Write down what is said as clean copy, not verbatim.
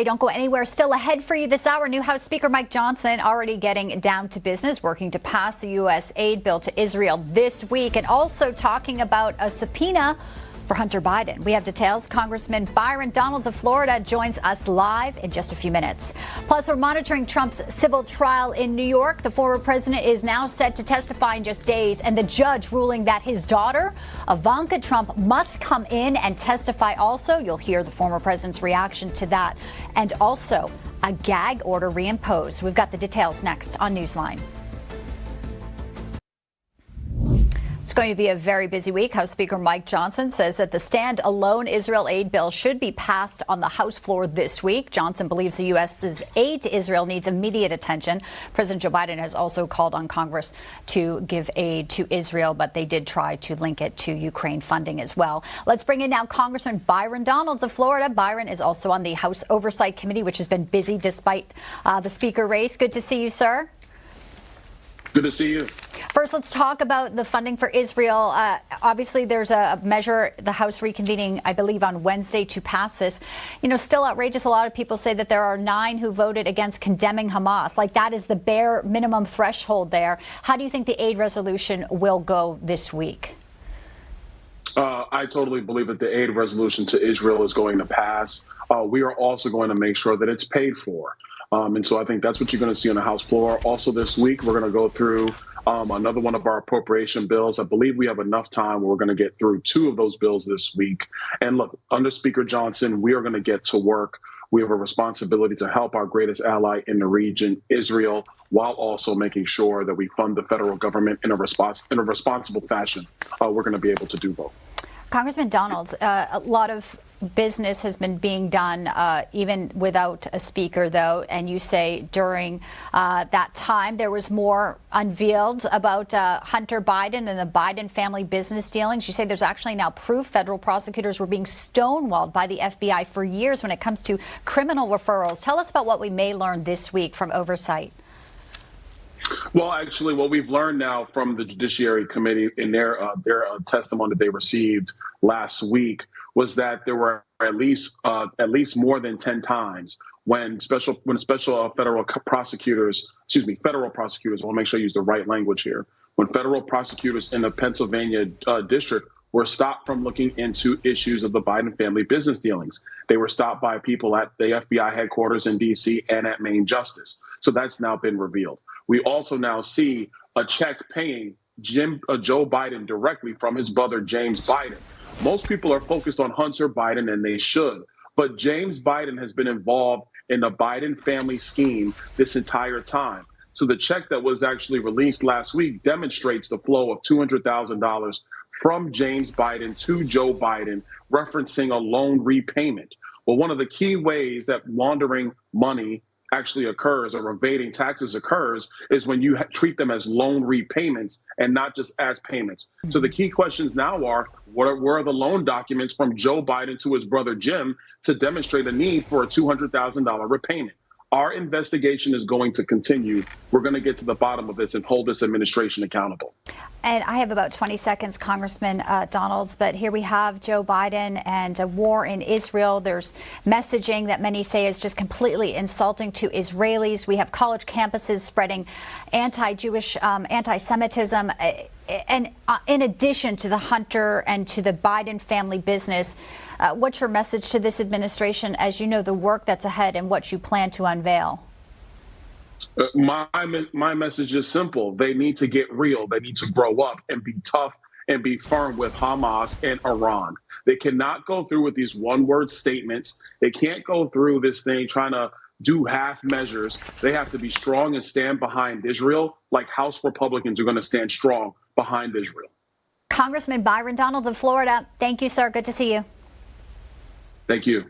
Don't go anywhere. Still ahead for you this hour. New House Speaker Mike Johnson already getting down to business, working to pass the U.S. aid bill to Israel this week, and also talking about a subpoena for Hunter Biden. We have details. Congressman Byron Donalds of Florida joins us live in just a few minutes. Plus, we're monitoring Trump's civil trial in New York. The former president is now set to testify in just days, and the judge ruling that his daughter, Ivanka Trump, must come in and testify also. You'll hear the former president's reaction to that, and also a gag order reimposed. We've got the details next on Newsline. It's going to be a very busy week. House Speaker Mike Johnson says that the stand-alone Israel aid bill should be passed on the House floor this week. Johnson believes the U.S.'s aid to Israel needs immediate attention. President Joe Biden has also called on Congress to give aid to Israel, but they did try to link it to Ukraine funding as well. Let's bring in now Congressman Byron Donalds of Florida. Byron is also on the House Oversight Committee, which has been busy despite the speaker race. Good to see you, sir. Good to see you. First, let's talk about the funding for Israel. Obviously, there's a measure, the House reconvening, I believe, on Wednesday to pass this. You know, still outrageous. A lot of people say that there are 9 who voted against condemning Hamas. Like, that is the bare minimum threshold there. How do you think the aid resolution will go this week? I totally believe that the aid resolution to Israel is going to pass. We are also going to make sure that it's paid for. And so I think that's what you're going to see on the House floor. Also this week, we're going to go through another one of our appropriation bills. I believe we have enough time where we're going to get through 2 of those bills this week. And look, under Speaker Johnson, we are going to get to work. We have a responsibility to help our greatest ally in the region, Israel, while also making sure that we fund the federal government in a responsible fashion. We're going to be able to do both. Congressman Donalds, a lot of business has been being done even without a speaker, though, and you say during that time there was more unveiled about Hunter Biden and the Biden family business dealings. You say there's actually now proof federal prosecutors were being stonewalled by the FBI for years when it comes to criminal referrals. Tell us about what we may learn this week from oversight. Well, actually, what we've learned now from the Judiciary Committee in their testimony that they received last week was that there were at least more than 10 times when special federal prosecutors, I want to make sure I use the right language here, when federal prosecutors in the Pennsylvania district were stopped from looking into issues of the Biden family business dealings. They were stopped by people at the FBI headquarters in D.C. and at Main Justice. So that's now been revealed. We also now see a check paying Joe Biden directly from his brother, James Biden. Most people are focused on Hunter Biden, and they should. But James Biden has been involved in the Biden family scheme this entire time. So the check that was actually released last week demonstrates the flow of $200,000 from James Biden to Joe Biden, referencing a loan repayment. Well, one of the key ways that laundering money actually occurs or evading taxes occurs is when you treat them as loan repayments and not just as payments. So the key questions now are, where are the loan documents from Joe Biden to his brother Jim to demonstrate a need for a $200,000 repayment? Our investigation is going to continue. We're going to get to the bottom of this and hold this administration accountable. And I have about 20 seconds, Congressman Donalds, but here we have Joe Biden and a war in Israel. There's messaging that many say is just completely insulting to Israelis. We have college campuses spreading anti-Jewish, anti-Semitism. And in addition to the Hunter and to the Biden family business, what's your message to this administration as you know the work that's ahead and what you plan to unveil? My message is simple. They need to get real. They need to grow up and be tough and be firm with Hamas and Iran. They cannot go through with these one-word statements. They can't go through this thing trying to do half measures. They have to be strong and stand behind Israel like House Republicans are going to stand strong behind Israel. Congressman Byron Donalds of Florida, thank you, sir. Good to see you. Thank you.